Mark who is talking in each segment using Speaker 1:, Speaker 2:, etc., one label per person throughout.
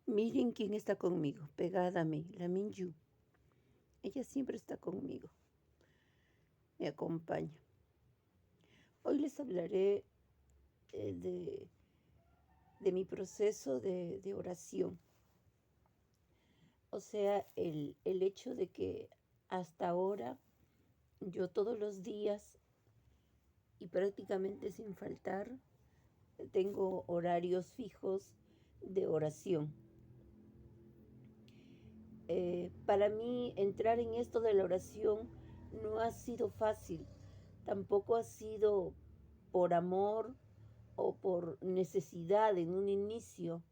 Speaker 1: Miren quién está conmigo, pegada a mí, la Minju. Ella siempre está conmigo, me acompaña. Hoy les hablaré de mi proceso de oración. O sea, el hecho de que hasta ahora yo todos los días y prácticamente sin faltar tengo horarios fijos de oración. Para mí entrar en esto de la oración no ha sido fácil, tampoco ha sido por amor o por necesidad en un inicio,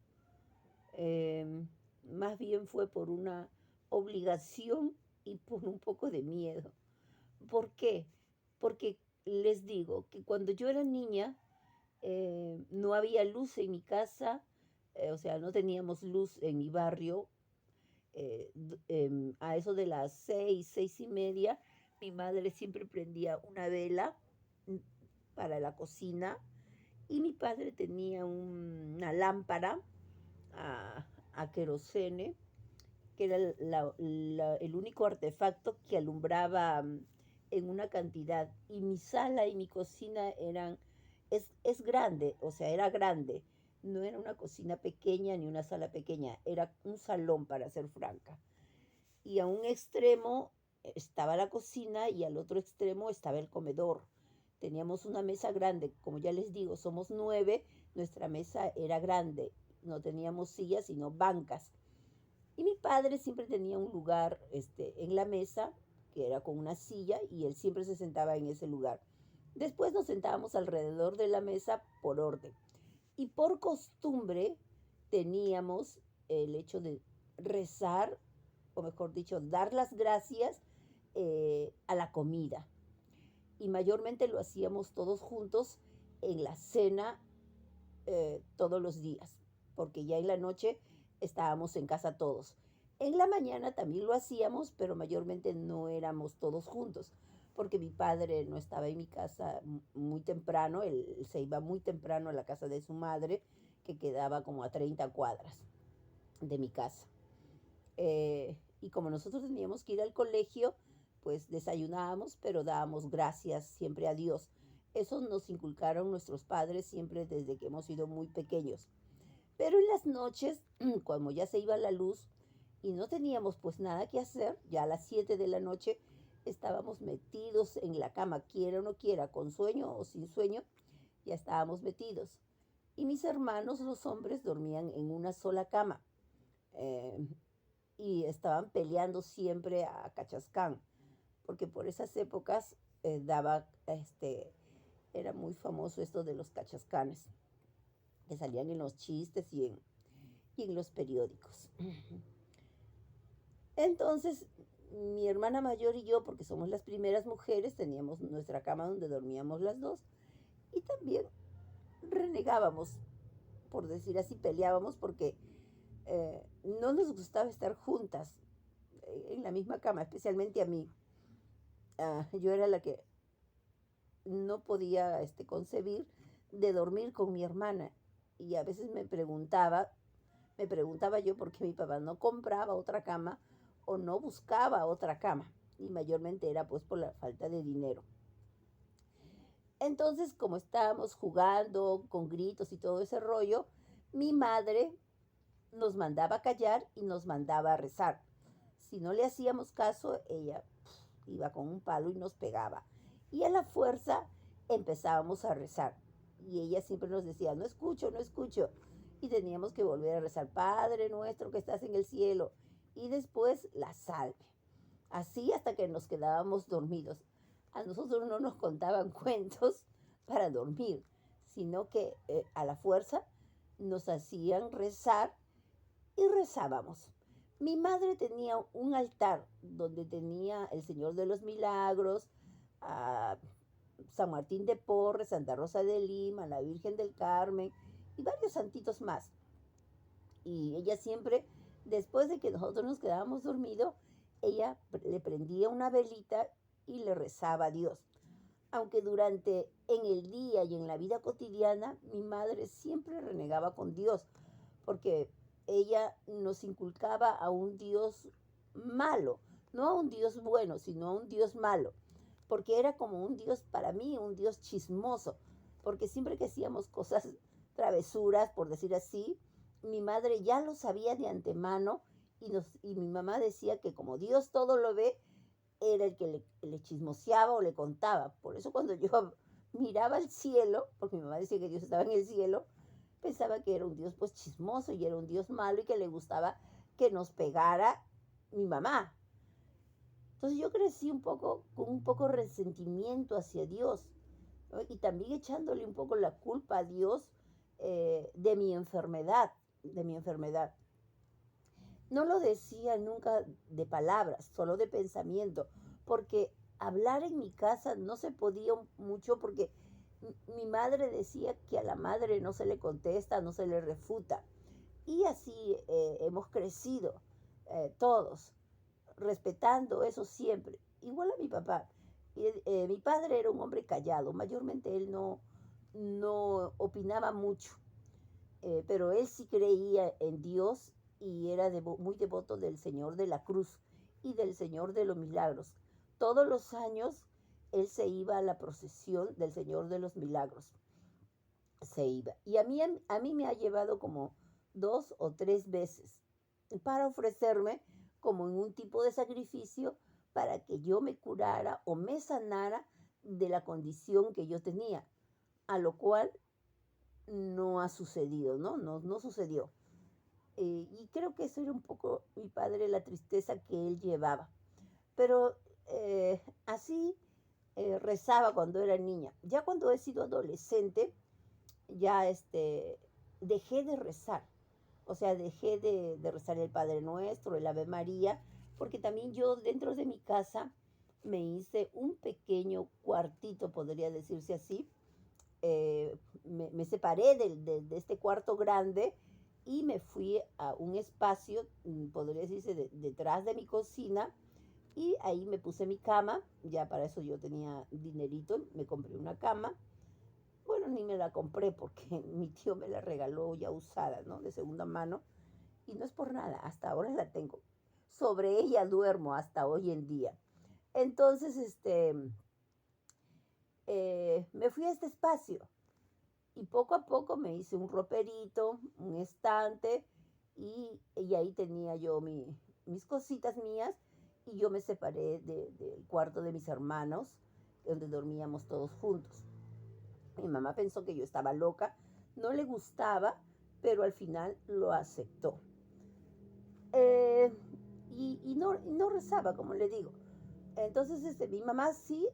Speaker 1: más bien fue por una obligación y por un poco de miedo. ¿Por qué? Porque les digo que cuando yo era niña no había luz en mi casa, o sea, no teníamos luz en mi barrio. A eso de las 6, 6:30, mi madre siempre prendía una vela para la cocina y mi padre tenía una lámpara a querosene, que era el único artefacto que alumbraba en una cantidad. Y mi sala y mi cocina es grande, o sea, era grande. No era una cocina pequeña ni una sala pequeña, era un salón, para ser franca. Y a un extremo estaba la cocina y al otro extremo estaba el comedor. Teníamos una mesa grande, como ya les digo, somos 9, nuestra mesa era grande, no teníamos sillas sino bancas. Y mi padre siempre tenía un lugar en la mesa, que era con una silla, y él siempre se sentaba en ese lugar. Después nos sentábamos alrededor de la mesa por orden. Y por costumbre teníamos el hecho de rezar, o mejor dicho, dar las gracias a la comida. Y mayormente lo hacíamos todos juntos en la cena todos los días, porque ya en la noche estábamos en casa todos. En la mañana también lo hacíamos, pero mayormente no éramos todos juntos, porque mi padre no estaba en mi casa muy temprano, él se iba muy temprano a la casa de su madre, que quedaba como a 30 cuadras de mi casa. Y como nosotros teníamos que ir al colegio, pues desayunábamos, pero dábamos gracias siempre a Dios. Eso nos inculcaron nuestros padres siempre desde que hemos sido muy pequeños. Pero en las noches, cuando ya se iba la luz y no teníamos pues nada que hacer, ya a las 7 de la noche estábamos metidos en la cama, quiera o no quiera, con sueño o sin sueño, ya estábamos metidos. Y mis hermanos, los hombres, dormían en una sola cama. Eh, y estaban peleando siempre a Cachascán, porque por esas épocas era muy famoso esto de los cachascanes, que salían en los chistes y en los periódicos. Entonces, mi hermana mayor y yo, porque somos las primeras mujeres, teníamos nuestra cama donde dormíamos las dos, y también renegábamos, por decir así, peleábamos porque no nos gustaba estar juntas en la misma cama, especialmente a mí. Yo era la que no podía concebir de dormir con mi hermana, y a veces me preguntaba yo por qué mi papá no compraba otra cama o no buscaba otra cama, y mayormente era pues por la falta de dinero. Entonces, como estábamos jugando con gritos y todo ese rollo, mi madre nos mandaba a callar y nos mandaba a rezar. Si no le hacíamos caso, ella iba con un palo y nos pegaba. Y a la fuerza empezábamos a rezar. Y ella siempre nos decía, no escucho, no escucho. Y teníamos que volver a rezar, Padre nuestro que estás en el cielo. Y después la salve. Así hasta que nos quedábamos dormidos. A nosotros no nos contaban cuentos para dormir, sino que a la fuerza nos hacían rezar y rezábamos. Mi madre tenía un altar donde tenía el Señor de los Milagros, a San Martín de Porres, Santa Rosa de Lima, la Virgen del Carmen y varios santitos más. Y ella siempre, después de que nosotros nos quedábamos dormidos, ella le prendía una velita y le rezaba a Dios. Aunque en el día y en la vida cotidiana, mi madre siempre renegaba con Dios, porque ella nos inculcaba a un Dios malo, no a un Dios bueno, sino a un Dios malo, porque era como un Dios para mí, un Dios chismoso, porque siempre que hacíamos cosas, travesuras, por decir así, mi madre ya lo sabía de antemano y mi mamá decía que como Dios todo lo ve, era el que le chismoseaba o le contaba. Por eso cuando yo miraba al cielo, porque mi mamá decía que Dios estaba en el cielo, pensaba que era un Dios pues chismoso y era un Dios malo y que le gustaba que nos pegara mi mamá. Entonces yo crecí un poco con un poco resentimiento hacia Dios, ¿no? Y también echándole un poco la culpa a Dios de mi enfermedad. No lo decía nunca de palabras, solo de pensamiento, porque hablar en mi casa no se podía mucho porque mi madre decía que a la madre no se le contesta, no se le refuta. Y así hemos crecido todos, respetando eso siempre. Igual a mi papá. Mi padre era un hombre callado, mayormente él no opinaba mucho, pero él sí creía en Dios y era muy devoto del Señor de la Cruz y del Señor de los Milagros. Todos los años él se iba a la procesión del Señor de los Milagros. Se iba. Y a mí me ha llevado como 2 o 3 veces para ofrecerme como en un tipo de sacrificio para que yo me curara o me sanara de la condición que yo tenía, a lo cual no ha sucedido, ¿no? No sucedió. Y creo que eso era un poco mi padre, la tristeza que él llevaba. Pero así rezaba cuando era niña. Ya cuando he sido adolescente, ya dejé de rezar. O sea, dejé de rezar el Padre Nuestro, el Ave María, porque también yo dentro de mi casa me hice un pequeño cuartito, podría decirse así. Me separé de este cuarto grande y me fui a un espacio, podría decirse, detrás de mi cocina, y ahí me puse mi cama. Ya para eso yo tenía dinerito, me compré una cama. Bueno, ni me la compré porque mi tío me la regaló ya usada, ¿no? De segunda mano. Y no es por nada, hasta ahora la tengo. Sobre ella duermo hasta hoy en día. Entonces, me fui a este espacio y poco a poco me hice un roperito, un estante y ahí tenía yo mis cositas mías y yo me separé del cuarto de mis hermanos, donde dormíamos todos juntos. Mi mamá pensó que yo estaba loca, no le gustaba, pero al final lo aceptó. Eh, y no rezaba, como le digo. Entonces, mi mamá sí,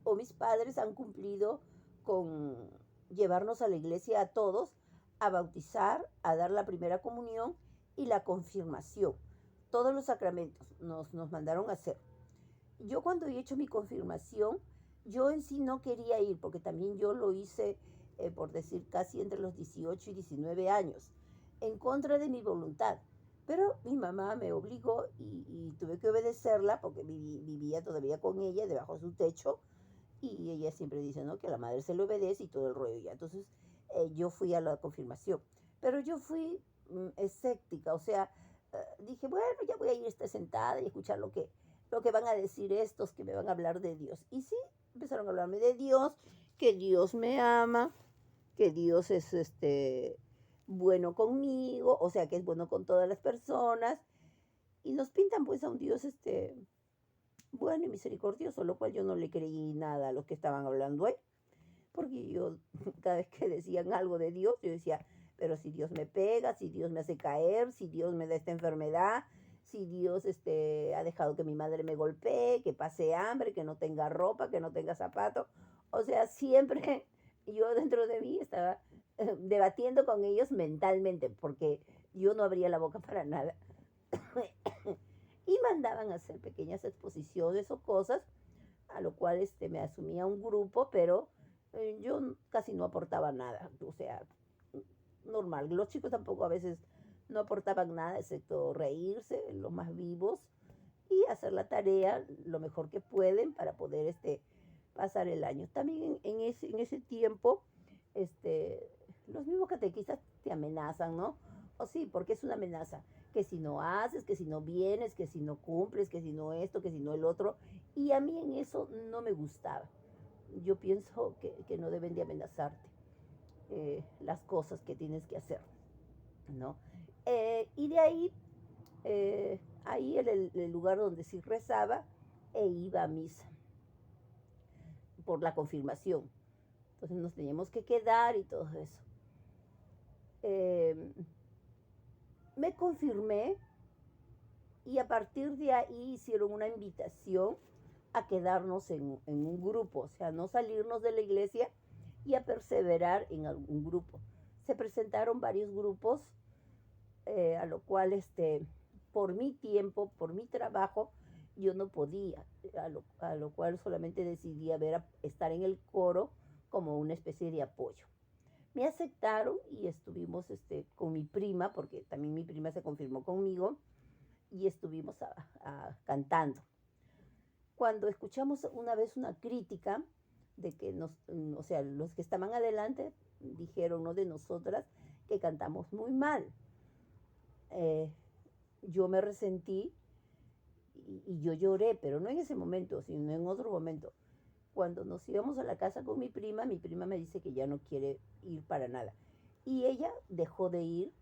Speaker 1: o mis padres han cumplido con llevarnos a la iglesia a todos, a bautizar, a dar la primera comunión y la confirmación. Todos los sacramentos nos mandaron a hacer. Yo cuando he hecho mi confirmación, yo en sí no quería ir, porque también yo lo hice, por decir, casi entre los 18 y 19 años, en contra de mi voluntad. Pero mi mamá me obligó y tuve que obedecerla porque vivía todavía con ella debajo de su techo y ella siempre dice, ¿no? Que a la madre se le obedece y todo el rollo ya. Entonces yo fui a la confirmación. Pero yo fui escéptica, o sea, dije, bueno, ya voy a ir sentada y escuchar lo que van a decir estos que me van a hablar de Dios. Y sí, empezaron a hablarme de Dios, que Dios me ama, que Dios es bueno conmigo, o sea, que es bueno con todas las personas. Y nos pintan pues a un Dios bueno y misericordioso, lo cual yo no le creí nada a los que estaban hablando ahí, porque yo cada vez que decían algo de Dios, yo decía, pero si Dios me pega, si Dios me hace caer, si Dios me da esta enfermedad, si Dios ha dejado que mi madre me golpee, que pase hambre, que no tenga ropa, que no tenga zapatos, o sea, siempre yo dentro de mí estaba debatiendo con ellos mentalmente, porque yo no abría la boca para nada. Y mandaban a hacer pequeñas exposiciones o cosas, a lo cual me asumía un grupo, pero yo casi no aportaba nada, o sea, normal. Los chicos tampoco a veces no aportaban nada, excepto reírse, los más vivos, y hacer la tarea lo mejor que pueden para poder pasar el año. También en ese tiempo, los mismos catequistas te amenazan, ¿no? O sí, porque es una amenaza. Que si no haces, que si no vienes, que si no cumples, que si no esto, que si no el otro. Y a mí en eso no me gustaba. Yo pienso que no deben de amenazarte las cosas que tienes que hacer, ¿no? Y de ahí, ahí era el lugar donde sí rezaba e iba a misa por la confirmación. Entonces nos teníamos que quedar y todo eso. Eh, Me confirmé y a partir de ahí hicieron una invitación a quedarnos en un grupo, o sea, no salirnos de la iglesia y a perseverar en algún grupo. Se presentaron varios grupos, a lo cual por mi tiempo, por mi trabajo, yo no podía, a lo cual solamente decidí estar en el coro como una especie de apoyo. Me aceptaron y estuvimos con mi prima, porque también mi prima se confirmó conmigo, y estuvimos cantando. Cuando escuchamos una vez una crítica de que o sea, los que estaban adelante dijeron, no de nosotras, que cantamos muy mal. Yo me resentí y yo lloré, pero no en ese momento, sino en otro momento. Cuando nos íbamos a la casa con mi prima me dice que ya no quiere ir para nada. Y ella dejó de ir,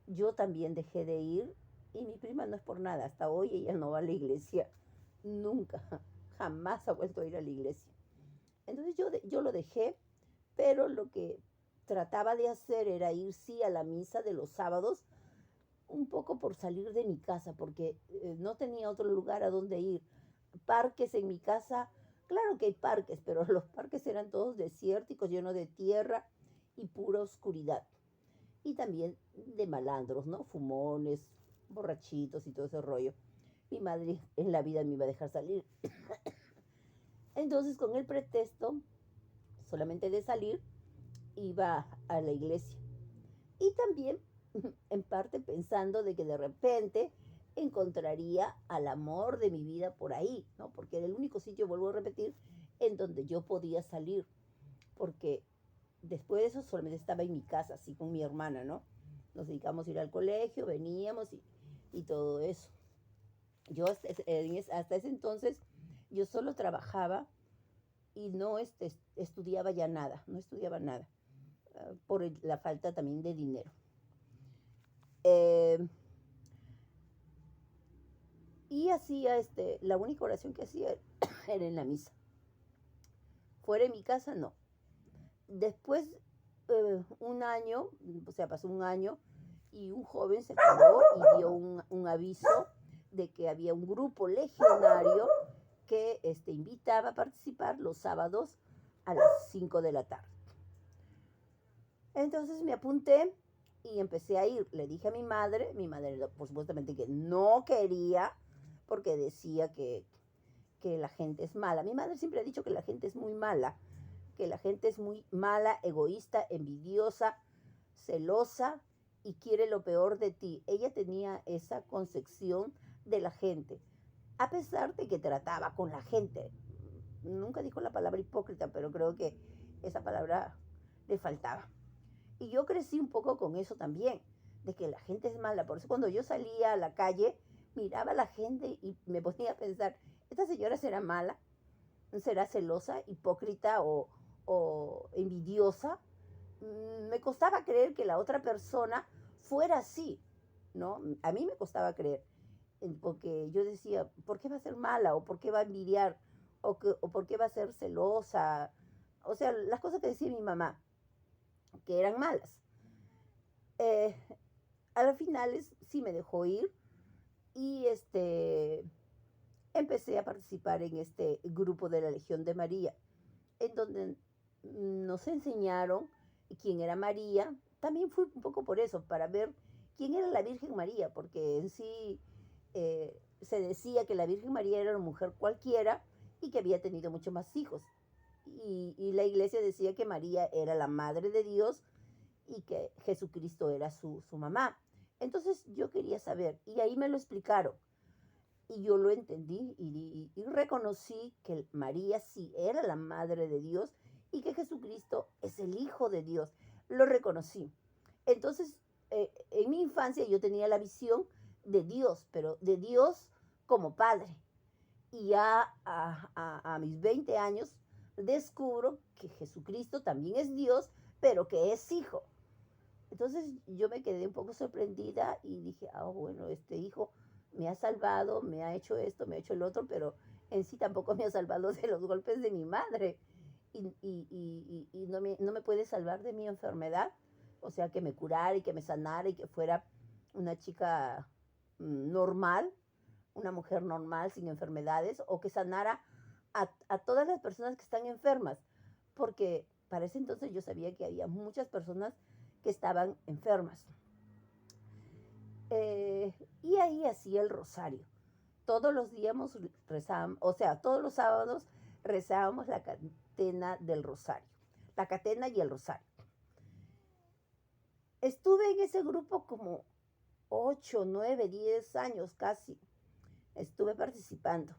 Speaker 1: yo también dejé de ir, y mi prima no es por nada, hasta hoy ella no va a la iglesia, nunca, jamás ha vuelto a ir a la iglesia. Entonces yo lo dejé, pero lo que trataba de hacer era ir sí a la misa de los sábados, un poco por salir de mi casa, porque no tenía otro lugar a donde ir. Parques en mi casa, claro que hay parques, pero los parques eran todos desérticos, llenos de tierra y pura oscuridad. Y también de malandros, ¿no? Fumones, borrachitos y todo ese rollo. Mi madre en la vida me iba a dejar salir. Entonces, con el pretexto solamente de salir, iba a la iglesia. Y también, en parte, pensando de que de repente encontraría al amor de mi vida por ahí, ¿no? Porque era el único sitio, vuelvo a repetir, en donde yo podía salir. Porque después de eso solamente estaba en mi casa, así con mi hermana, ¿no? Nos dedicamos a ir al colegio, veníamos y todo eso. Yo hasta ese entonces, yo solo trabajaba y no estudiaba ya nada, no estudiaba nada, por la falta también de dinero. Y hacía, la única oración que hacía era en la misa. Fuera de mi casa, no. Después, un año, o sea, pasó un año, y un joven se paró y dio un aviso de que había un grupo legionario que invitaba a participar los sábados a las 5 de la tarde. Entonces me apunté y empecé a ir. Le dije a mi madre por supuestamente que no quería, porque decía que la gente es mala. Mi madre siempre ha dicho que la gente es muy mala, que la gente es muy mala, egoísta, envidiosa, celosa y quiere lo peor de ti. Ella tenía esa concepción de la gente, a pesar de que trataba con la gente. Nunca dijo la palabra hipócrita, pero creo que esa palabra le faltaba. Y yo crecí un poco con eso también, de que la gente es mala. Por eso cuando yo salía a la calle, miraba a la gente y me ponía a pensar, ¿esta señora será mala? ¿Será celosa, hipócrita o envidiosa? Me costaba creer que la otra persona fuera así, ¿no? A mí me costaba creer, porque yo decía, ¿por qué va a ser mala? ¿O por qué va a envidiar? ¿O por qué va a ser celosa? O sea, las cosas que decía mi mamá, que eran malas. Eh, a las finales sí me dejó ir y empecé a participar en este grupo de la Legión de María, en donde nos enseñaron quién era María. También fui un poco por eso, para ver quién era la Virgen María, porque en sí se decía que la Virgen María era una mujer cualquiera y que había tenido muchos más hijos. Y la iglesia decía que María era la madre de Dios y que Jesucristo era su mamá. Entonces yo quería saber, y ahí me lo explicaron. Y yo lo entendí y reconocí que María sí era la madre de Dios y que Jesucristo es el Hijo de Dios. Lo reconocí. Entonces en mi infancia yo tenía la visión de Dios, pero de Dios como Padre. Y ya a mis 20 años descubro que Jesucristo también es Dios, pero que es hijo. Entonces yo me quedé un poco sorprendida y dije, bueno, este hijo me ha salvado, me ha hecho esto, me ha hecho el otro, pero en sí tampoco me ha salvado de los golpes de mi madre. Y no me puede salvar de mi enfermedad. O sea, que me curara y que me sanara y que fuera una chica normal, una mujer normal, sin enfermedades, o que sanara a todas las personas que están enfermas. Porque para ese entonces yo sabía que había muchas personas que estaban enfermas. Y ahí hacía el rosario. Todos los días rezábamos, o sea, todos los sábados rezábamos la catena del rosario. La catena y el rosario. Estuve en ese grupo como 8, 9, 10 años casi. Estuve participando.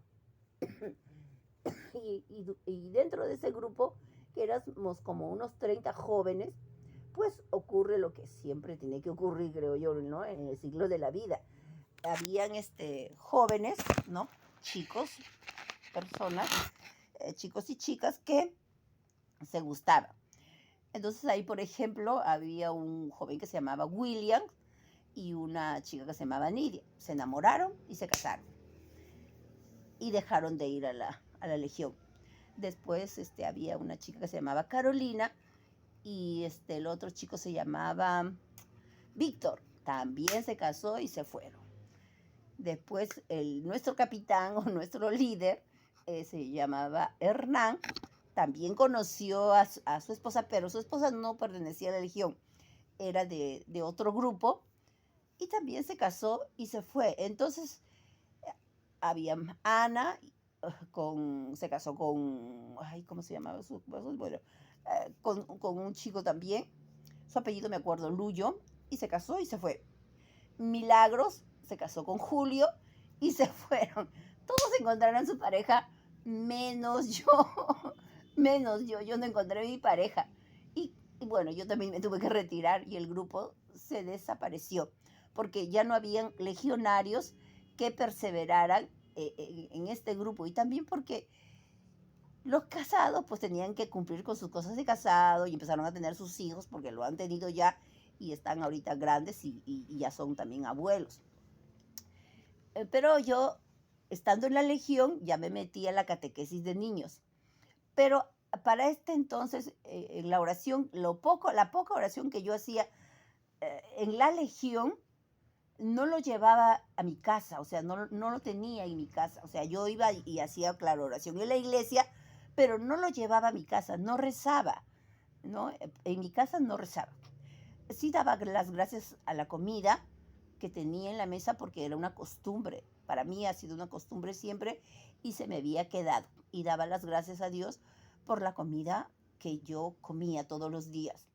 Speaker 1: y dentro de ese grupo, que éramos como unos 30 jóvenes, pues ocurre lo que siempre tiene que ocurrir, creo yo, ¿no? En el ciclo de la vida. Habían jóvenes, ¿no? Chicos, personas, chicos y chicas que se gustaban. Entonces ahí, por ejemplo, había un joven que se llamaba William y una chica que se llamaba Nidia. Se enamoraron y se casaron. Y dejaron de ir a la legión. Después había una chica que se llamaba Carolina y el otro chico se llamaba Víctor. También se casó y se fueron. Después nuestro capitán o nuestro líder se llamaba Hernán. También conoció a su esposa, pero su esposa no pertenecía a la legión. Era de otro grupo. Y también se casó y se fue. Entonces, había Ana, se casó con, ¿cómo se llamaba su esposo? Bueno, con un chico también. Su apellido me acuerdo, Luyo. Y se casó y se fue. Milagros se casó con Julio y se fueron. Todos encontraron su pareja, menos yo. Menos yo no encontré mi pareja. Y bueno, yo también me tuve que retirar y el grupo se desapareció, porque ya no habían legionarios que perseveraran en este grupo. Y también porque los casados pues tenían que cumplir con sus cosas de casado y empezaron a tener sus hijos porque lo han tenido ya y están ahorita grandes y ya son también abuelos. Pero yo, estando en la legión, ya me metí a la catequesis de niños. Pero para este entonces, en la oración, la poca oración que yo hacía en la legión, no lo llevaba a mi casa, o sea, no lo tenía en mi casa. O sea, yo iba y hacía, claro, oración en la iglesia, pero no lo llevaba a mi casa, no rezaba, ¿no? En mi casa no rezaba. Sí daba las gracias a la comida que tenía en la mesa porque era una costumbre. Para mí ha sido una costumbre siempre y se me había quedado. Y daba las gracias a Dios por la comida que yo comía todos los días.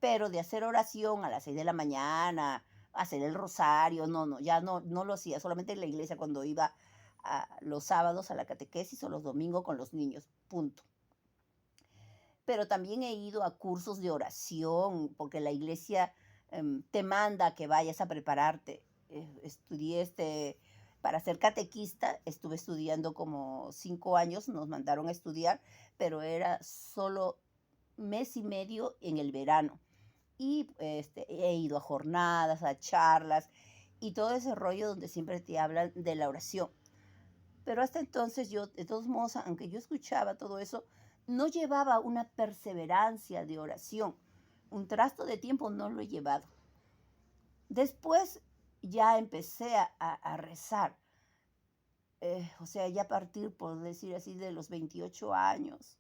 Speaker 1: Pero de hacer oración a las 6 de la mañana, hacer el rosario, ya no lo hacía, solamente en la iglesia cuando iba los sábados a la catequesis o los domingos con los niños, punto. Pero también he ido a cursos de oración, porque la iglesia te manda que vayas a prepararte. Estudié para ser catequista, estuve estudiando como 5 años, nos mandaron a estudiar, pero era solo mes y medio en el verano. Y he ido a jornadas, a charlas y todo ese rollo donde siempre te hablan de la oración. Pero hasta entonces yo, de todos modos, aunque yo escuchaba todo eso, no llevaba una perseverancia de oración. Un trasto de tiempo no lo he llevado. Después ya empecé a rezar. O sea, ya a partir, por decir así, de los 28 años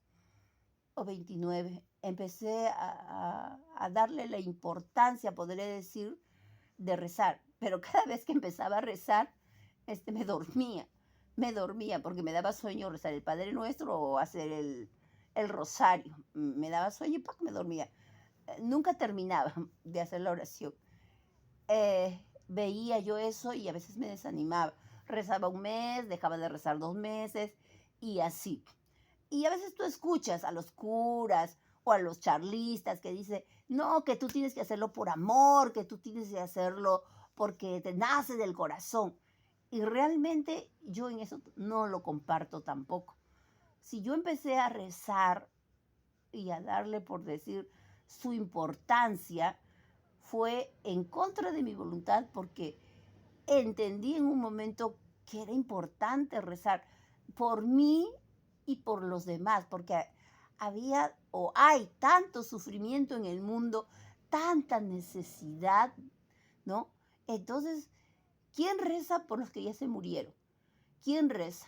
Speaker 1: o 29, empecé a darle la importancia, podría decir, de rezar. Pero cada vez que empezaba a rezar, me dormía porque me daba sueño rezar el Padre Nuestro o hacer el rosario. Me daba sueño y me dormía. Nunca terminaba de hacer la oración. Veía yo eso y a veces me desanimaba. Rezaba un mes, dejaba de rezar 2 meses y así. Y a veces tú escuchas a los curas o a los charlistas que no, que tú tienes que hacerlo por amor, que tú tienes que hacerlo porque te nace del corazón. Y realmente yo en eso no lo comparto tampoco. Si yo empecé a rezar y a darle, por decir, su importancia, fue en contra de mi voluntad porque entendí en un momento que era importante rezar por mí y por los demás, porque había o hay tanto sufrimiento en el mundo, tanta necesidad, ¿no? Entonces, ¿quién reza por los que ya se murieron? ¿Quién reza?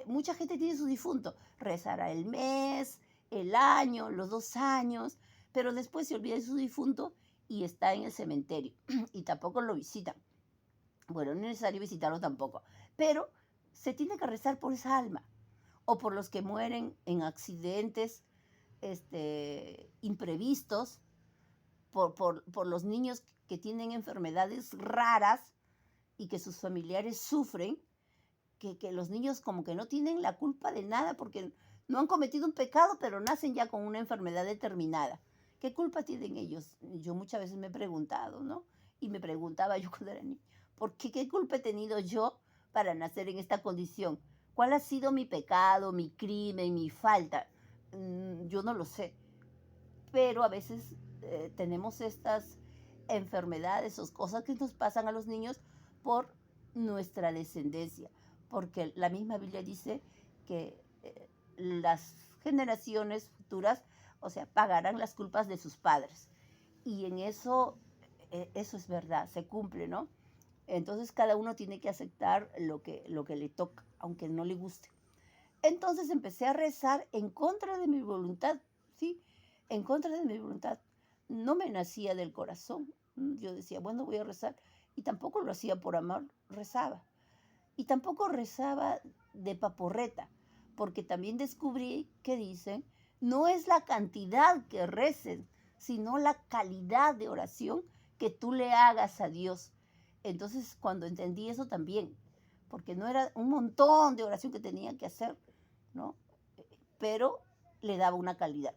Speaker 1: Mucha gente tiene su difunto, rezará el mes, el año, los 2 años, pero después se olvida de su difunto y está en el cementerio y tampoco lo visitan. Bueno, no es necesario visitarlo tampoco, pero se tiene que rezar por esa alma o por los que mueren en accidentes imprevistos, por los niños que tienen enfermedades raras y que sus familiares sufren, que los niños como que no tienen la culpa de nada porque no han cometido un pecado, pero nacen ya con una enfermedad determinada. ¿Qué culpa tienen ellos? Yo muchas veces me he preguntado, ¿no? Y me preguntaba yo cuando era niña, ¿por qué? ¿Qué culpa he tenido yo para nacer en esta condición? ¿Cuál ha sido mi pecado, mi crimen, mi falta? Yo no lo sé, pero a veces tenemos estas enfermedades o cosas que nos pasan a los niños por nuestra descendencia, porque la misma Biblia dice que las generaciones futuras, o sea, pagarán las culpas de sus padres. Y en eso, eso es verdad, se cumple, ¿no? Entonces cada uno tiene que aceptar lo que le toca, aunque no le guste. Entonces empecé a rezar en contra de mi voluntad, ¿sí? En contra de mi voluntad. No me nacía del corazón. Yo decía, bueno, voy a rezar. Y tampoco lo hacía por amor, rezaba. Y tampoco rezaba de paporreta, porque también descubrí que dicen, no es la cantidad que recen, sino la calidad de oración que tú le hagas a Dios. Entonces, cuando entendí eso también, porque no era un montón de oración que tenía que hacer, ¿no? Pero le daba una calidad.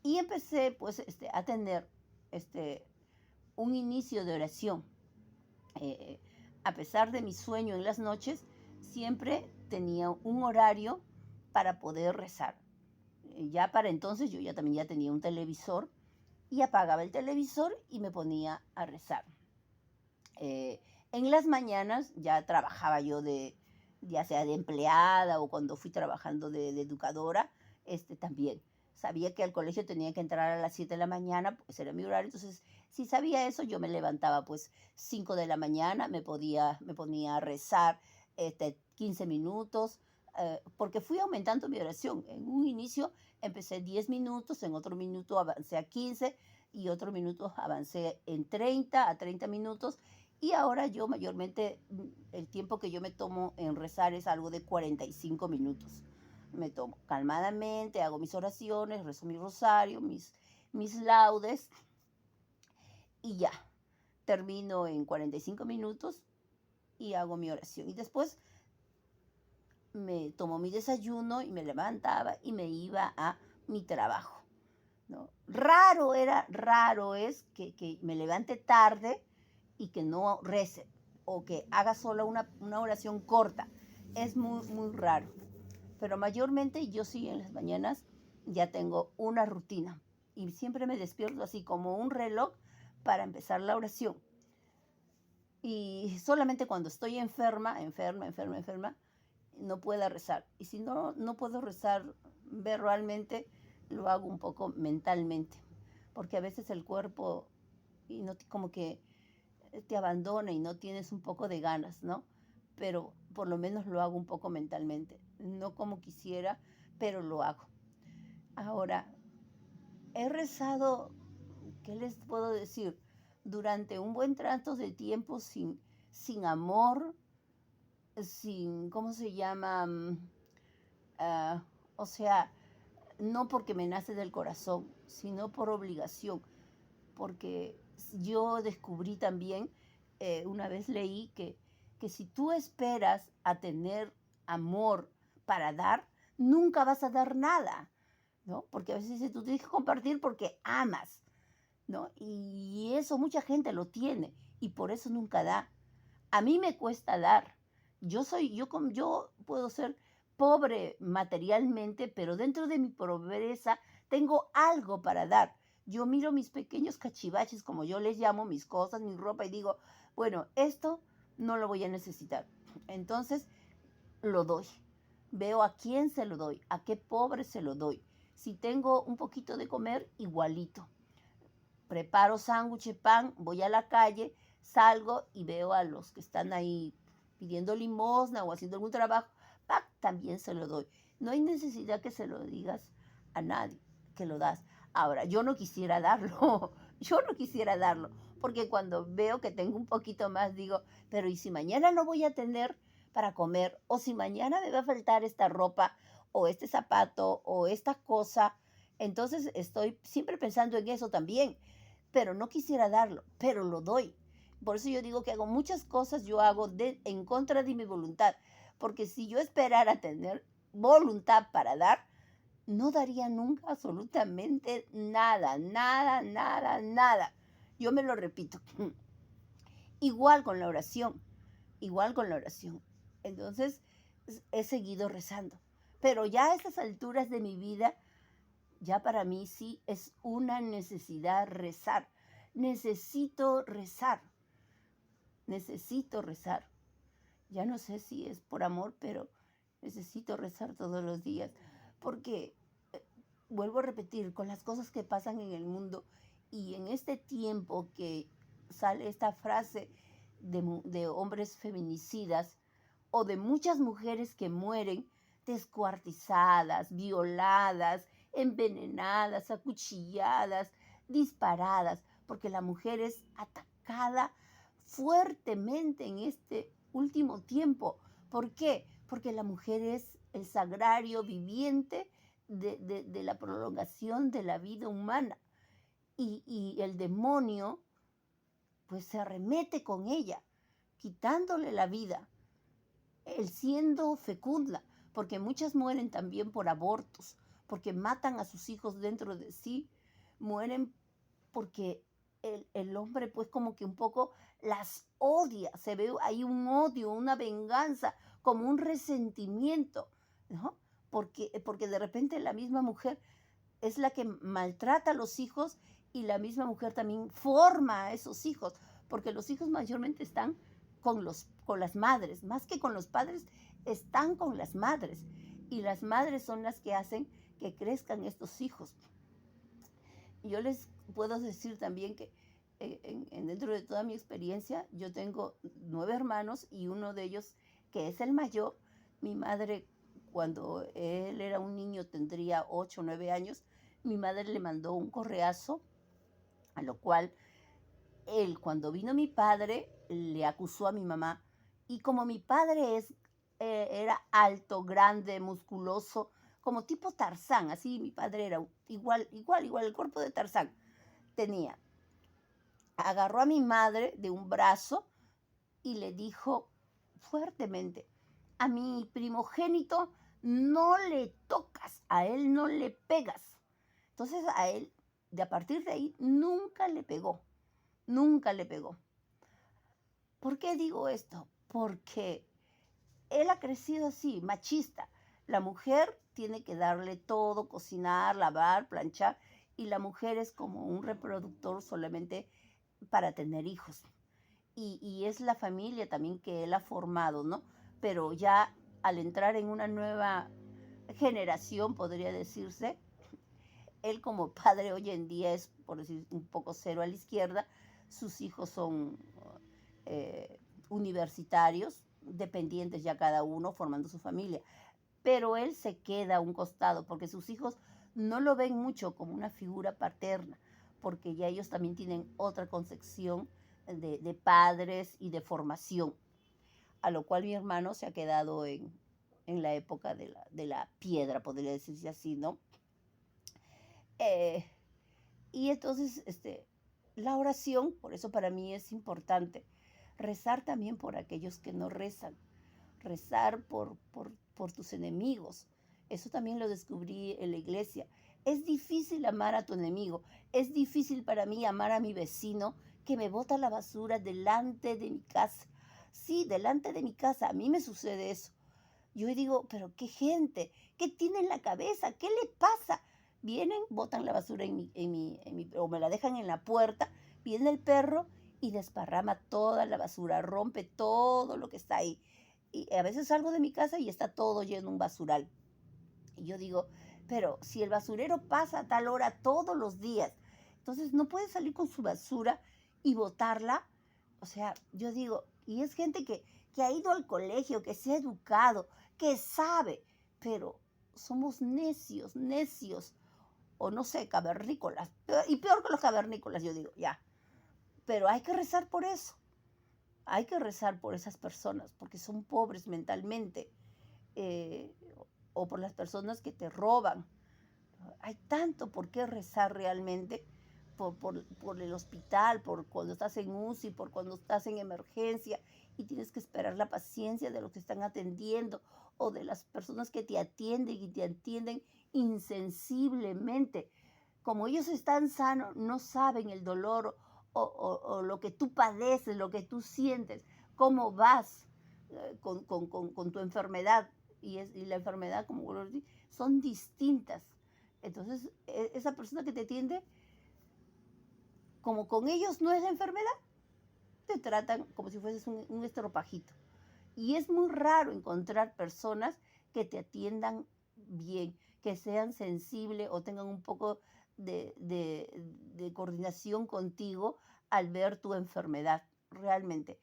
Speaker 1: Y empecé pues a tener este, un inicio de oración. Eh, a pesar de mi sueño en las noches, siempre tenía un horario para poder rezar. Ya para entonces yo ya también ya tenía un televisor y apagaba el televisor y me ponía a rezar. En las mañanas ya trabajaba yo ya sea de empleada o cuando fui trabajando de educadora, también. Sabía que al colegio tenía que entrar a las 7 de la mañana, pues era mi horario, entonces si sabía eso, yo me levantaba pues 5 de la mañana, me ponía a rezar 15 minutos, porque fui aumentando mi oración. En un inicio empecé 10 minutos, en otro minuto avancé a 15 y otro minuto avancé en 30 a 30 minutos y ahora yo mayormente el tiempo que yo me tomo en rezar es algo de 45 minutos. Me tomo calmadamente, hago mis oraciones, rezo mi rosario, mis laudes y ya. Termino en 45 minutos y hago mi oración. Y después me tomo mi desayuno y me levantaba y me iba a mi trabajo, ¿no? Raro es que me levante tarde y que no rece o que haga solo una oración corta. Es muy, muy raro. Pero mayormente yo sí en las mañanas ya tengo una rutina y siempre me despierto así como un reloj para empezar la oración. Y solamente cuando estoy enferma, no puedo rezar. Y si no puedo rezar verbalmente, lo hago un poco mentalmente. Porque a veces el cuerpo y no, como que te abandona y no tienes un poco de ganas, ¿no? Pero por lo menos lo hago un poco mentalmente. No como quisiera, pero lo hago. Ahora, he rezado, ¿qué les puedo decir? Durante un buen trato de tiempo sin amor, sin, ¿cómo se llama? Ah, o sea, no porque me nace del corazón, sino por obligación. Porque yo descubrí también, una vez leí que si tú esperas a tener amor para dar, nunca vas a dar nada. ¿no? Porque a veces dice, tú tienes que compartir porque amas, ¿no? Y eso mucha gente lo tiene y por eso nunca da. A mí me cuesta dar. Yo puedo ser pobre materialmente, pero dentro de mi pobreza tengo algo para dar. Yo miro mis pequeños cachivaches, como yo les llamo, mis cosas, mi ropa, y digo, bueno, esto no lo voy a necesitar. Entonces lo doy. Veo a quién se lo doy, a qué pobre se lo doy. Si tengo un poquito de comer, igualito. Preparo sándwich, pan, voy a la calle, salgo y veo a los que están ahí pidiendo limosna o haciendo algún trabajo, ¡pac! También se lo doy. No hay necesidad que se lo digas a nadie, que lo das. Ahora, yo no quisiera darlo, yo no quisiera darlo, porque cuando veo que tengo un poquito más, digo, pero ¿y si mañana no voy a tener para comer? ¿O si mañana me va a faltar esta ropa o este zapato o esta cosa? Entonces estoy siempre pensando en eso también, pero no quisiera darlo, pero lo doy. Por eso yo digo que hago muchas cosas, yo hago en contra de mi voluntad, porque si yo esperara tener voluntad para dar, no daría nunca absolutamente nada, nada, nada, nada. Yo me lo repito. Igual con la oración, igual con la oración. Entonces, he seguido rezando. Pero ya a estas alturas de mi vida, ya para mí sí es una necesidad rezar. Necesito rezar, necesito rezar. Ya no sé si es por amor, pero necesito rezar todos los días. Porque, vuelvo a repetir, con las cosas que pasan en el mundo y en este tiempo que sale esta frase de hombres feminicidas o de muchas mujeres que mueren descuartizadas, violadas, envenenadas, acuchilladas, disparadas, porque la mujer es atacada fuertemente en este último tiempo. ¿Por qué? Porque la mujer es el sagrario viviente de la prolongación de la vida humana. Y el demonio pues se arremete con ella, quitándole la vida, el siendo fecunda, porque muchas mueren también por abortos, porque matan a sus hijos dentro de sí, mueren porque el hombre pues como que un poco las odia, se ve ahí un odio, una venganza, como un resentimiento, ¿no? Porque de repente la misma mujer es la que maltrata a los hijos y la misma mujer también forma a esos hijos, porque los hijos mayormente están con las madres, más que con los padres, están con las madres. Y las madres son las que hacen que crezcan estos hijos. Yo les puedo decir también que dentro de toda mi experiencia, yo tengo 9 hermanos y uno de ellos, que es el mayor, mi madre, cuando él era un niño, tendría 8 o 9 años, mi madre le mandó un correazo, a lo cual él, cuando vino mi padre, le acusó a mi mamá. Y como mi padre era alto, grande, musculoso, como tipo Tarzán, así mi padre era igual, igual, igual, el cuerpo de Tarzán tenía. Agarró a mi madre de un brazo y le dijo fuertemente, a mi primogénito no le tocas, a él no le pegas. Entonces a él, a partir de ahí, nunca le pegó, nunca le pegó. ¿Por qué digo esto? Porque él ha crecido así, machista. La mujer tiene que darle todo, cocinar, lavar, planchar, y la mujer es como un reproductor solamente para tener hijos. Y es la familia también que él ha formado, ¿no? Pero ya al entrar en una nueva generación, podría decirse, él como padre hoy en día es, por decir, un poco cero a la izquierda, sus hijos son universitarios, dependientes ya cada uno, formando su familia. Pero él se queda a un costado porque sus hijos no lo ven mucho como una figura paterna, porque ya ellos también tienen otra concepción de padres y de formación, a lo cual mi hermano se ha quedado en la época de la piedra, podría decirse así, ¿no? Eh, y entonces, la oración, por eso para mí es importante, rezar también por aquellos que no rezan, rezar por tus enemigos. Eso también lo descubrí en la iglesia. Es difícil amar a tu enemigo. Es difícil para mí amar a mi vecino que me bota la basura delante de mi casa. Sí, delante de mi casa. A mí me sucede eso. Yo digo, pero qué gente, ¿qué tiene en la cabeza? ¿Qué le pasa? Vienen, botan la basura o me la dejan en la puerta, viene el perro y desparrama toda la basura, rompe todo lo que está ahí. Y a veces salgo de mi casa y está todo lleno de un basural. Y yo digo, pero si el basurero pasa a tal hora todos los días, entonces no puede salir con su basura y botarla. O sea, yo digo, y es gente que ha ido al colegio, que se ha educado, que sabe, pero somos necios, necios, o no sé, cavernícolas, y peor que los cavernícolas, yo digo, ya, pero hay que rezar por eso, hay que rezar por esas personas, porque son pobres mentalmente, eh, o por las personas que te roban. Hay tanto por qué rezar realmente por el hospital, por cuando estás en UCI, por cuando estás en emergencia y tienes que esperar la paciencia de los que están atendiendo o de las personas que te atienden y te atienden insensiblemente. Como ellos están sanos, no saben el dolor o lo que tú padeces, lo que tú sientes, cómo vas con tu enfermedad. Y la enfermedad, como vuelvo a decir, son distintas. Entonces, esa persona que te atiende, como con ellos no es la enfermedad, te tratan como si fueses un estropajito. Y es muy raro encontrar personas que te atiendan bien, que sean sensibles o tengan un poco de coordinación contigo al ver tu enfermedad, realmente.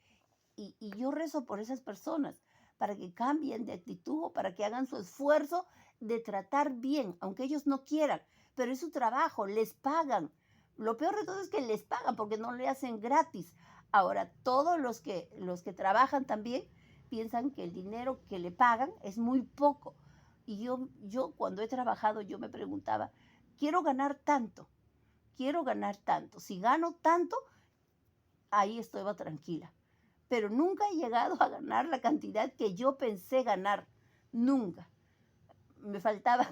Speaker 1: Y yo rezo por esas personas, para que cambien de actitud o para que hagan su esfuerzo de tratar bien, aunque ellos no quieran, pero es su trabajo, les pagan. Lo peor de todo es que les pagan porque no le hacen gratis. Ahora, todos los que trabajan también piensan que el dinero que le pagan es muy poco. Y yo cuando he trabajado, yo me preguntaba, quiero ganar tanto. Si gano tanto, ahí estoy tranquila, pero nunca he llegado a ganar la cantidad que yo pensé ganar. Nunca. Me faltaba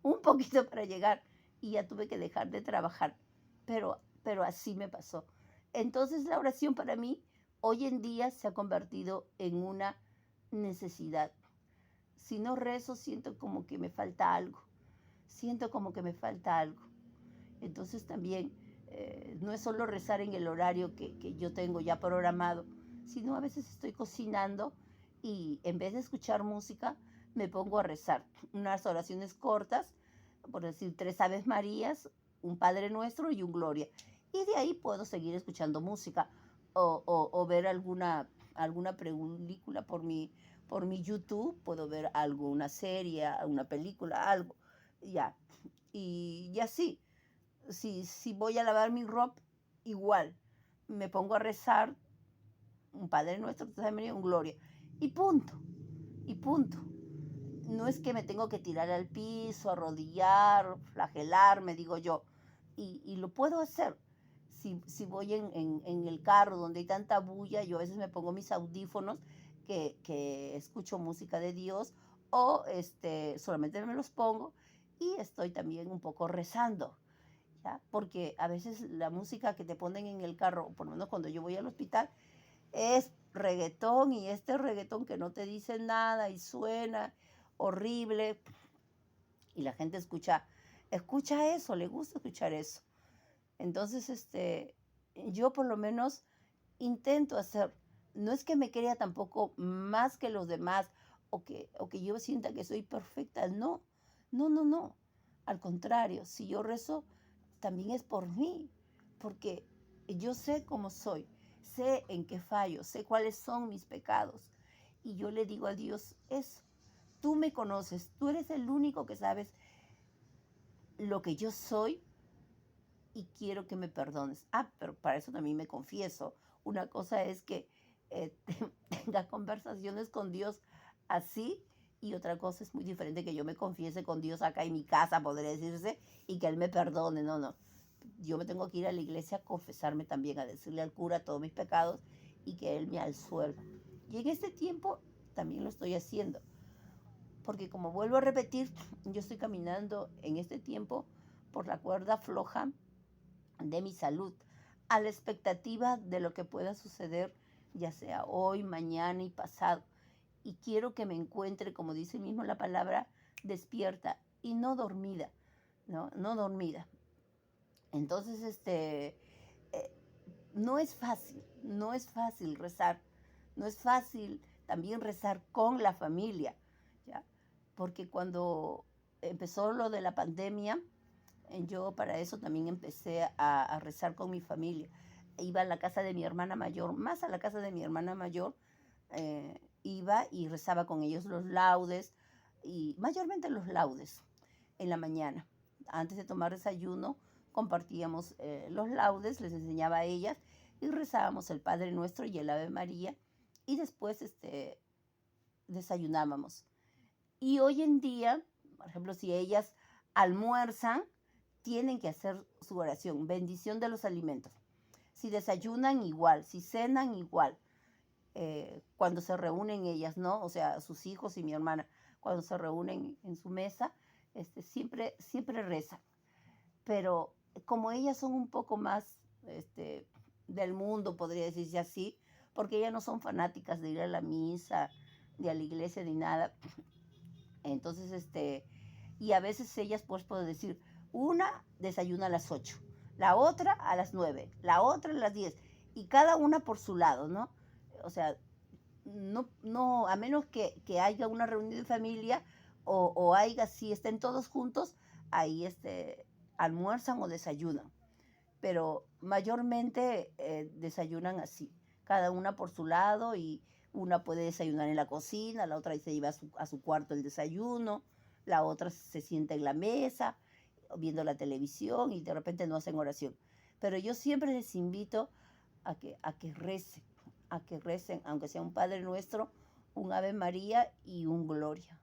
Speaker 1: un poquito para llegar y ya tuve que dejar de trabajar. Pero así me pasó. Entonces la oración para mí hoy en día se ha convertido en una necesidad. Si no rezo, siento como que me falta algo. Siento como que me falta algo. Entonces también no es solo rezar en el horario que yo tengo ya programado, sino a veces estoy cocinando y en vez de escuchar música, me pongo a rezar unas oraciones cortas, por decir 3 Aves Marías, un Padre Nuestro y un Gloria. Y de ahí puedo seguir escuchando música o ver alguna película por mi YouTube, puedo ver algo, una serie, una película, algo, ya. Y así, si voy a lavar mi ropa, igual, me pongo a rezar un Padre Nuestro, un Gloria, y punto, y punto. No es que me tengo que tirar al piso, arrodillar, flagelarme, digo yo, y lo puedo hacer. Si voy en el carro donde hay tanta bulla, yo a veces me pongo mis audífonos que escucho música de Dios o solamente me los pongo y estoy también un poco rezando. ¿Ya? Porque a veces la música que te ponen en el carro, por lo menos cuando yo voy al hospital, es reggaetón y este reggaetón que no te dice nada y suena horrible y la gente escucha eso, le gusta escuchar eso. Entonces, yo por lo menos intento hacer, no es que me crea tampoco más que los demás o que yo sienta que soy perfecta, no, no, no, no. Al contrario, si yo rezo, también es por mí, porque yo sé cómo soy, sé en qué fallo, sé cuáles son mis pecados. Y yo le digo a Dios eso, tú me conoces, tú eres el único que sabes lo que yo soy y quiero que me perdones. Pero para eso también me confieso. Una cosa es que eh, tenga conversaciones con Dios así y otra cosa es muy diferente que yo me confiese con Dios acá en mi casa, podría decirse, y que Él me perdone. No, no. Yo me tengo que ir a la iglesia a confesarme también, a decirle al cura todos mis pecados y que Él me absuelva. Y en este tiempo también lo estoy haciendo. porque como vuelvo a repetir, yo estoy caminando en este tiempo por la cuerda floja de mi salud, a la expectativa de lo que pueda suceder, ya sea hoy, mañana y pasado. Y quiero que me encuentre, como dice mismo la palabra, despierta y no dormida, ¿no? No dormida. Entonces, no es fácil, no es fácil rezar, no es fácil también rezar con la familia, ¿ya? Porque cuando empezó lo de la pandemia, yo para eso también empecé a rezar con mi familia. Iba a la casa de mi hermana mayor, más a la casa de mi hermana mayor, iba y rezaba con ellos los laudes, y mayormente los laudes en la mañana. Antes de tomar desayuno, compartíamos los laudes, les enseñaba a ellas y rezábamos el Padre Nuestro y el Ave María, y después desayunábamos. Y hoy en día, por ejemplo, si ellas almuerzan, tienen que hacer su oración, bendición de los alimentos. Si desayunan, igual, si cenan, igual. Cuando se reúnen ellas, ¿no? O sea, sus hijos y mi hermana, cuando se reúnen en su mesa, siempre rezan. Pero como ellas son un poco más del mundo, podría decirse así, porque ellas no son fanáticas de ir a la misa, ni a la iglesia, ni nada. Entonces, y a veces ellas, pues, puedo decir, una desayuna a las 8, la otra a las 9, la otra a las 10, y cada una por su lado, ¿no? O sea, no, a menos que haya una reunión de familia o haya, si estén todos juntos, ahí almuerzan o desayunan. Pero mayormente desayunan así, cada una por su lado, y una puede desayunar en la cocina, la otra se lleva a su cuarto el desayuno, la otra se sienta en la mesa viendo la televisión y de repente no hacen oración. Pero yo siempre les invito a que recen, aunque sea un Padre Nuestro, un Ave María y un Gloria,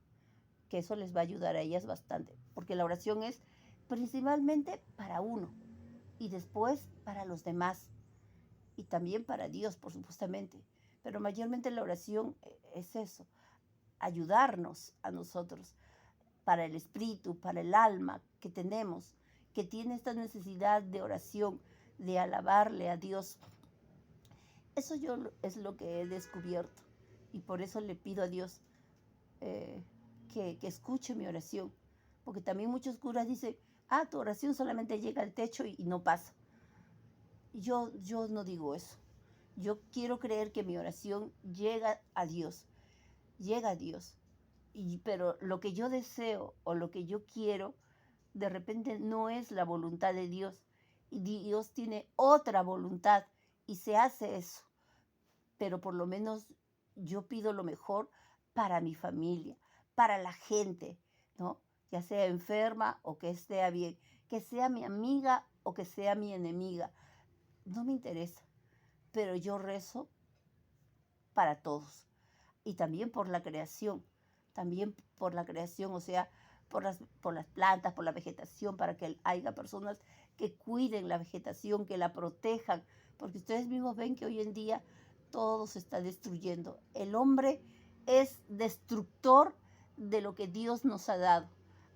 Speaker 1: que eso les va a ayudar a ellas bastante, porque la oración es principalmente para uno y después para los demás y también para Dios, por supuestamente. Pero mayormente la oración es eso, ayudarnos a nosotros, para el espíritu, para el alma que tenemos, que tiene esta necesidad de oración, de alabarle a Dios. Eso es lo que he descubierto, y por eso le pido a Dios que escuche mi oración, porque también muchos curas dicen, tu oración solamente llega al techo y no pasa. Yo no digo eso. Yo quiero creer que mi oración llega a Dios, pero lo que yo deseo o lo que yo quiero, de repente no es la voluntad de Dios, y Dios tiene otra voluntad y se hace eso. Pero por lo menos yo pido lo mejor para mi familia, para la gente, ¿no? Ya sea enferma o que esté bien, que sea mi amiga o que sea mi enemiga, no me interesa, pero yo rezo para todos, y también por la creación, o sea, por las plantas, por la vegetación, para que haya personas que cuiden la vegetación, que la protejan, porque ustedes mismos ven que hoy en día todo se está destruyendo. El hombre es destructor de lo que Dios nos ha dado,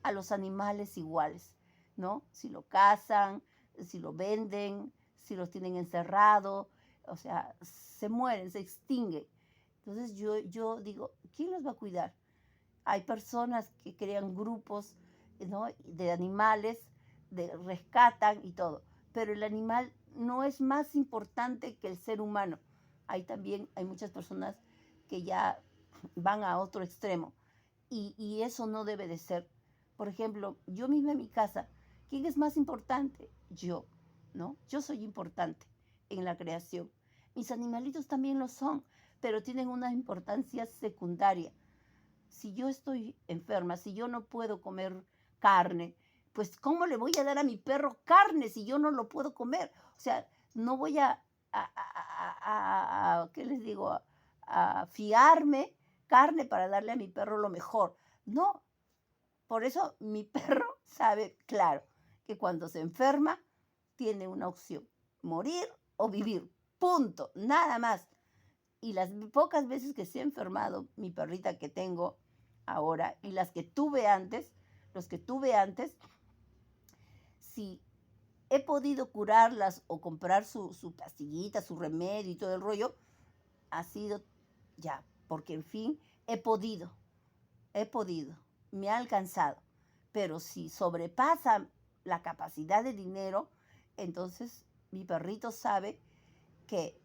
Speaker 1: a los animales iguales, ¿no? Si lo cazan, si lo venden, si los tienen encerrados, o sea, se mueren, se extinguen. Entonces yo digo, ¿quién los va a cuidar? Hay personas que crean grupos, ¿no?, de animales, rescatan y todo, pero el animal no es más importante que el ser humano. Hay muchas personas que ya van a otro extremo, y eso no debe de ser. Por ejemplo, yo misma en mi casa, ¿quién es más importante? Yo, ¿no? Yo soy importante en la creación. Mis animalitos también lo son, pero tienen una importancia secundaria. Si yo estoy enferma, si yo no puedo comer carne, pues ¿cómo le voy a dar a mi perro carne si yo no lo puedo comer? O sea, no voy ¿qué les digo? A fiarme carne para darle a mi perro lo mejor. No, por eso mi perro sabe, claro, que cuando se enferma tiene una opción, morir o vivir, punto, nada más. Y las pocas veces que se ha enfermado mi perrita que tengo, ahora y las que tuve antes, los que tuve antes, si he podido curarlas o comprar su pastillita, su remedio y todo el rollo, ha sido ya, porque en fin, he podido, me ha alcanzado. Pero si sobrepasa la capacidad de dinero, entonces mi perrito sabe que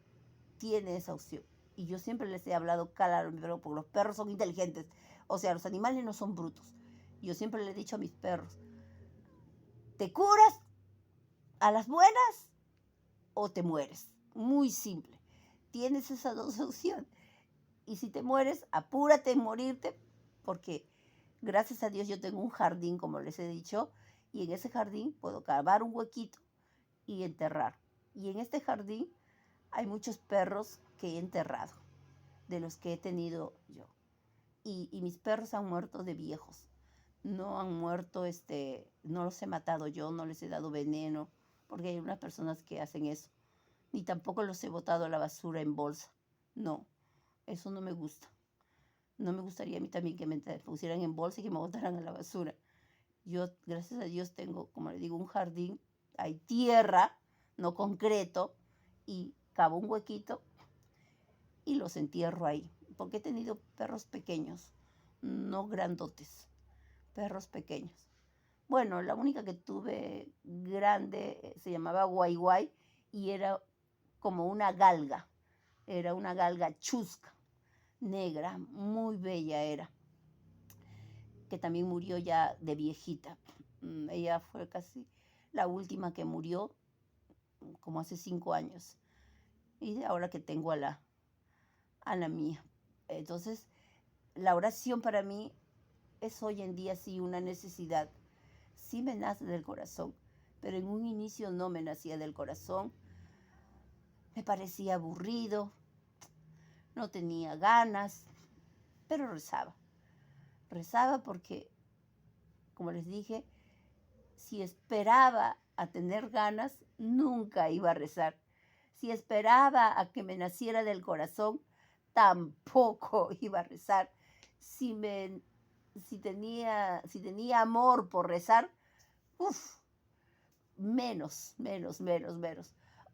Speaker 1: tiene esa opción. Y yo siempre les he hablado claro a mi perro, porque los perros son inteligentes. O sea, los animales no son brutos. Yo siempre le he dicho a mis perros, ¿te curas a las buenas o te mueres? Muy simple. Tienes esas dos opciones. Y si te mueres, apúrate en morirte, porque gracias a Dios yo tengo un jardín, como les he dicho, y en ese jardín puedo cavar un huequito y enterrar. Y en este jardín hay muchos perros que he enterrado, de los que he tenido yo. Y mis perros han muerto de viejos. No han muerto, no los he matado yo, no les he dado veneno, porque hay unas personas que hacen eso. Ni tampoco los he botado a la basura en bolsa. No, eso no me gusta. No me gustaría a mí también que me pusieran en bolsa y que me botaran a la basura. Yo, gracias a Dios, tengo, como le digo, un jardín, hay tierra, no concreto, y cavo un huequito y los entierro ahí. Porque he tenido perros pequeños, no grandotes, perros pequeños. Bueno, la única que tuve grande se llamaba Guay Guay y era como una galga. Era una galga chusca, negra, muy bella era, que también murió ya de viejita. Ella fue casi la última que murió, como hace 5 años. Y ahora que tengo a la mía. Entonces, la oración para mí es hoy en día sí una necesidad. Sí me nace del corazón, pero en un inicio no me nacía del corazón. Me parecía aburrido, no tenía ganas, pero rezaba. Rezaba porque, como les dije, si esperaba a tener ganas, nunca iba a rezar. Si esperaba a que me naciera del corazón, tampoco iba a rezar. Si tenía amor por rezar, uff, menos.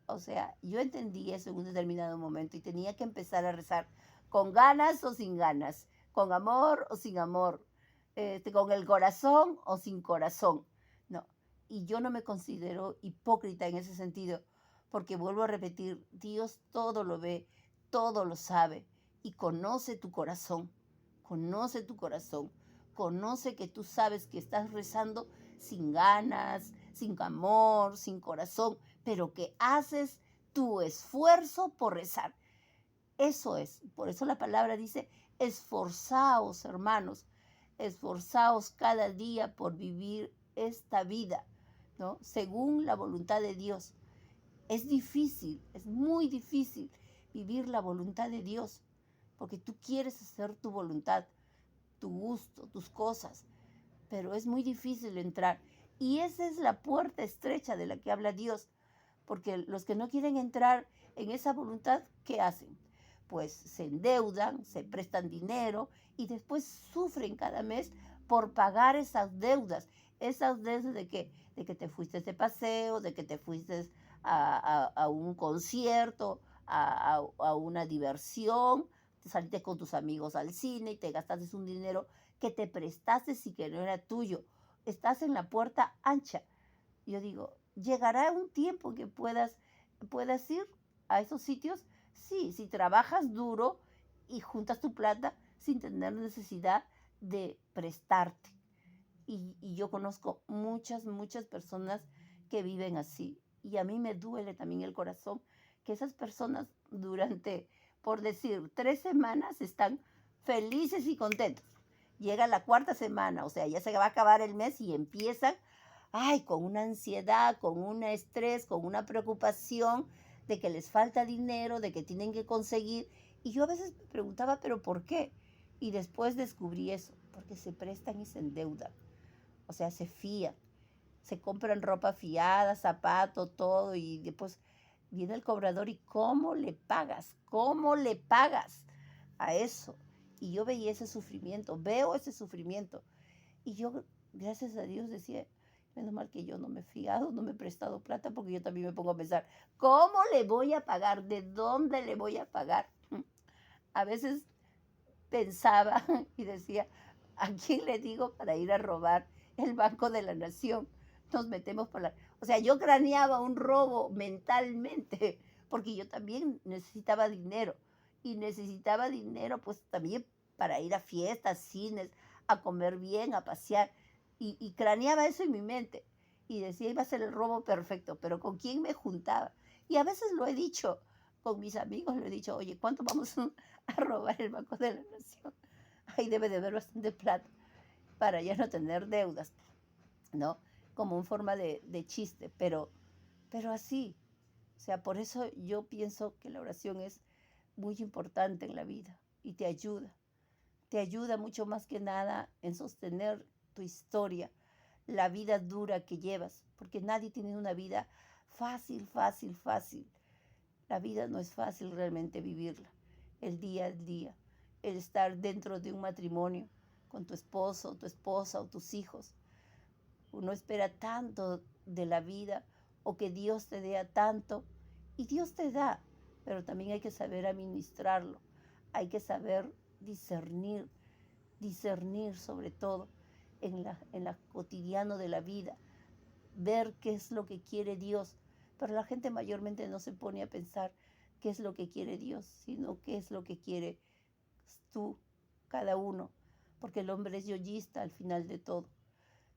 Speaker 1: O sea, yo entendí eso en un determinado momento y tenía que empezar a rezar con ganas o sin ganas, con amor o sin amor, con el corazón o sin corazón. No, y yo no me considero hipócrita en ese sentido, porque vuelvo a repetir, Dios todo lo ve, todo lo sabe y conoce tu corazón, conoce que tú sabes que estás rezando sin ganas, sin amor, sin corazón, pero que haces tu esfuerzo por rezar. Eso es, por eso la palabra dice, esforzaos, hermanos, esforzaos cada día por vivir esta vida, ¿no? Según la voluntad de Dios. Es difícil, es muy difícil vivir la voluntad de Dios, porque tú quieres hacer tu voluntad, tu gusto, tus cosas, pero es muy difícil entrar. Y esa es la puerta estrecha de la que habla Dios, porque los que no quieren entrar en esa voluntad, ¿qué hacen? Pues se endeudan, se prestan dinero y después sufren cada mes por pagar esas deudas de que te fuiste de paseo, de que te fuiste a un concierto, a una diversión, saliste con tus amigos al cine y te gastaste un dinero que te prestaste y que no era tuyo. Estás en la puerta ancha. Yo digo, ¿llegará un tiempo que puedas ir a esos sitios? Sí, si trabajas duro y juntas tu plata sin tener necesidad de prestarte. Y yo conozco muchas personas que viven así. Y a mí me duele también el corazón que esas personas durante, por decir, 3 semanas están felices y contentos. Llega la 4ª semana, o sea, ya se va a acabar el mes y empiezan, ay, con una ansiedad, con un estrés, con una preocupación de que les falta dinero, de que tienen que conseguir. Y yo a veces me preguntaba, ¿pero por qué? Y después descubrí eso, porque se prestan y se endeudan. O sea, se fían, se compran ropa fiada, zapato, todo, y después viene el cobrador y ¿cómo le pagas? ¿Cómo le pagas a eso? Y yo veía ese sufrimiento, veo ese sufrimiento. Y yo, gracias a Dios, decía, menos mal que yo no me he fiado, no me he prestado plata, porque yo también me pongo a pensar, ¿cómo le voy a pagar? ¿De dónde le voy a pagar? A veces pensaba y decía, ¿a quién le digo para ir a robar el Banco de la Nación? Nos metemos por la... O sea, yo craneaba un robo mentalmente, porque yo también necesitaba dinero. Y necesitaba dinero, pues también para ir a fiestas, cines, a comer bien, a pasear. Y craneaba eso en mi mente. Y decía, iba a ser el robo perfecto, pero ¿con quién me juntaba? Y a veces lo he dicho con mis amigos, lo he dicho, oye, ¿cuánto vamos a robar el Banco de la Nación? Ahí debe de haber bastante plata para ya no tener deudas, ¿no? Como en forma de chiste, pero así. O sea, por eso yo pienso que la oración es muy importante en la vida y te ayuda. Te ayuda mucho más que nada en sostener tu historia, la vida dura que llevas, porque nadie tiene una vida fácil, fácil, fácil. La vida no es fácil realmente vivirla, el día al día, el estar dentro de un matrimonio con tu esposo, tu esposa o tus hijos. Uno espera tanto de la vida o que Dios te dé tanto y Dios te da, pero también hay que saber administrarlo, hay que saber discernir, discernir sobre todo en la cotidiano de la vida, ver qué es lo que quiere Dios. Pero la gente mayormente no se pone a pensar qué es lo que quiere Dios, sino qué es lo que quiere tú, cada uno, porque el hombre es yoísta al final de todo.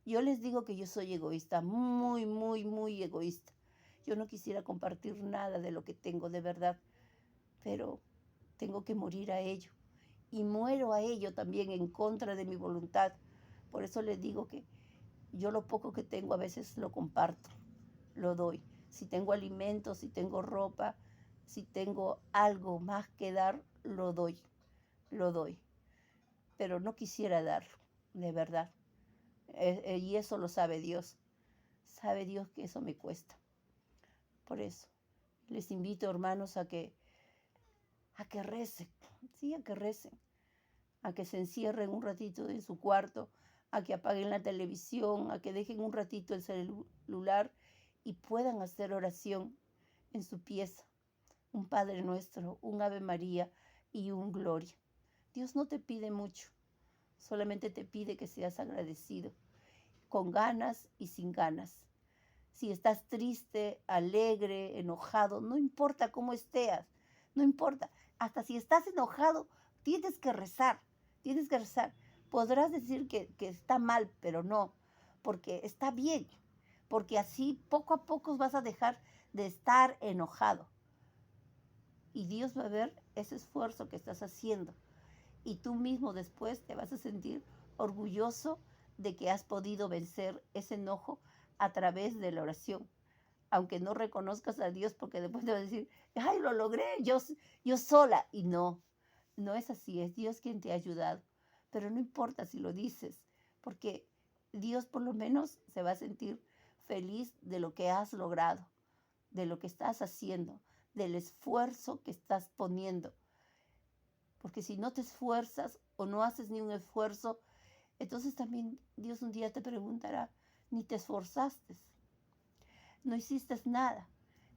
Speaker 1: Yo les digo que yo soy egoísta, muy, muy, muy egoísta. Yo no quisiera compartir nada de lo que tengo de verdad, pero tengo que morir a ello. Y muero a ello también en contra de mi voluntad. Por eso les digo que yo lo poco que tengo a veces lo comparto, lo doy. Si tengo alimentos, si tengo ropa, si tengo algo más que dar, lo doy, lo doy. Pero no quisiera dar, de verdad. Y eso lo sabe Dios. Sabe Dios que eso me cuesta. Por eso les invito, hermanos, a que recen, sí, a que recen, a que se encierren un ratito en su cuarto, a que apaguen la televisión, a que dejen un ratito el celular y puedan hacer oración en su pieza. Un Padre Nuestro, un Ave María y un Gloria. Dios no te pide mucho, solamente te pide que seas agradecido, con ganas y sin ganas. Si estás triste, alegre, enojado, no importa cómo estés, no importa. Hasta si estás enojado, tienes que rezar, tienes que rezar. Podrás decir que está mal, pero no, porque está bien, porque así poco a poco vas a dejar de estar enojado. Y Dios va a ver ese esfuerzo que estás haciendo. Y tú mismo después te vas a sentir orgulloso de que has podido vencer ese enojo a través de la oración. Aunque no reconozcas a Dios, porque después te va a decir, ay, lo logré, yo sola. Y no, no es así, es Dios quien te ha ayudado. Pero no importa si lo dices, porque Dios por lo menos se va a sentir feliz de lo que has logrado, de lo que estás haciendo, del esfuerzo que estás poniendo. Porque si no te esfuerzas o no haces ni un esfuerzo, entonces también Dios un día te preguntará, ni te esforzaste, no hiciste nada.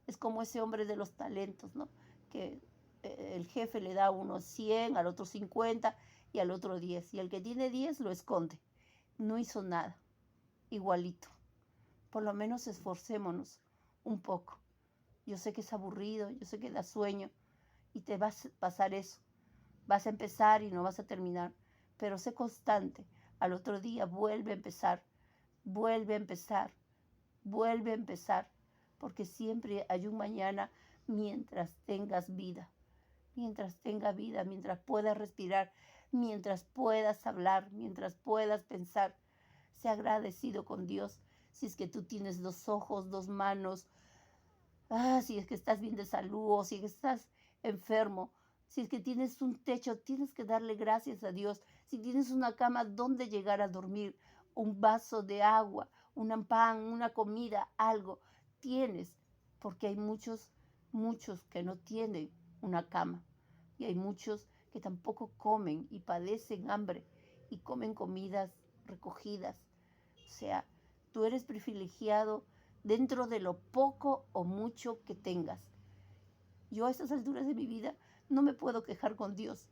Speaker 1: Es como ese hombre de los talentos, ¿no? Que el jefe le da a uno 100, al otro 50 y al otro 10. Y el que tiene 10 lo esconde. No hizo nada. Igualito. Por lo menos esforcémonos un poco. Yo sé que es aburrido, yo sé que da sueño y te va a pasar eso. Vas a empezar y no vas a terminar, pero sé constante. Al otro día vuelve a empezar, vuelve a empezar, vuelve a empezar, porque siempre hay un mañana mientras tengas vida, mientras tenga vida, mientras puedas respirar, mientras puedas hablar, mientras puedas pensar. Sé agradecido con Dios si es que tú tienes 2 ojos, 2 manos, si es que estás bien de salud o si es que estás enfermo. Si es que tienes un techo, tienes que darle gracias a Dios. Si tienes una cama donde llegar a dormir, un vaso de agua, un pan, una comida, algo, tienes. Porque hay muchos, muchos que no tienen una cama. Y hay muchos que tampoco comen y padecen hambre y comen comidas recogidas. O sea, tú eres privilegiado dentro de lo poco o mucho que tengas. Yo a estas alturas de mi vida no me puedo quejar con Dios.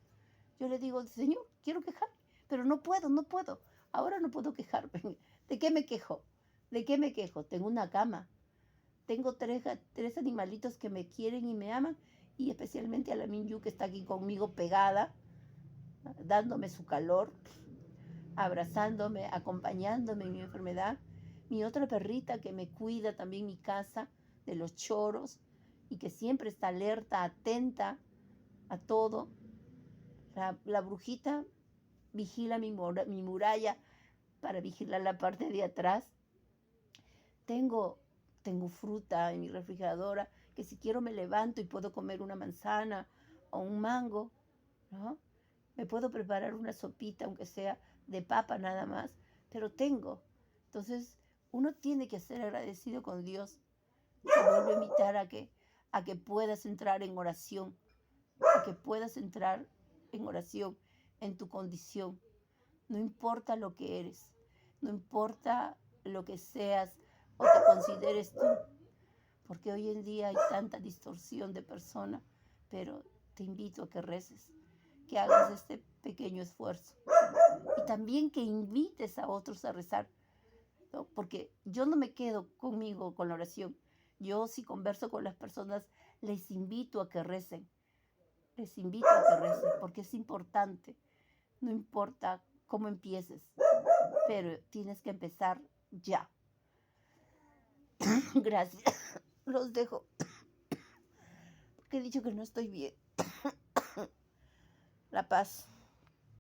Speaker 1: Yo le digo, Señor, quiero quejarme, pero no puedo. Ahora no puedo quejarme. ¿De qué me quejo? ¿De qué me quejo? Tengo una cama. Tengo tres animalitos que me quieren y me aman, y especialmente a la Minyu, que está aquí conmigo pegada, dándome su calor, abrazándome, acompañándome en mi enfermedad. Mi otra perrita que me cuida también mi casa de los choros y que siempre está alerta, atenta a todo. La brujita vigila mi muralla para vigilar la parte de atrás. Tengo fruta en mi refrigeradora que si quiero me levanto y puedo comer una manzana o un mango, ¿no? Me puedo preparar una sopita, aunque sea de papa nada más, pero tengo. Entonces, uno tiene que ser agradecido con Dios. Te vuelvo a invitar a que puedas entrar en oración, a que puedas entrar en oración en tu condición. No importa lo que eres, no importa lo que seas o te consideres tú, porque hoy en día hay tanta distorsión de persona, pero te invito a que reces, que hagas este pequeño esfuerzo y también que invites a otros a rezar, ¿no? Porque yo no me quedo conmigo con la oración. Yo, si converso con las personas, les invito a que recen, porque es importante. No importa cómo empieces, pero tienes que empezar ya. Gracias. Los dejo, porque he dicho que no estoy bien. La paz.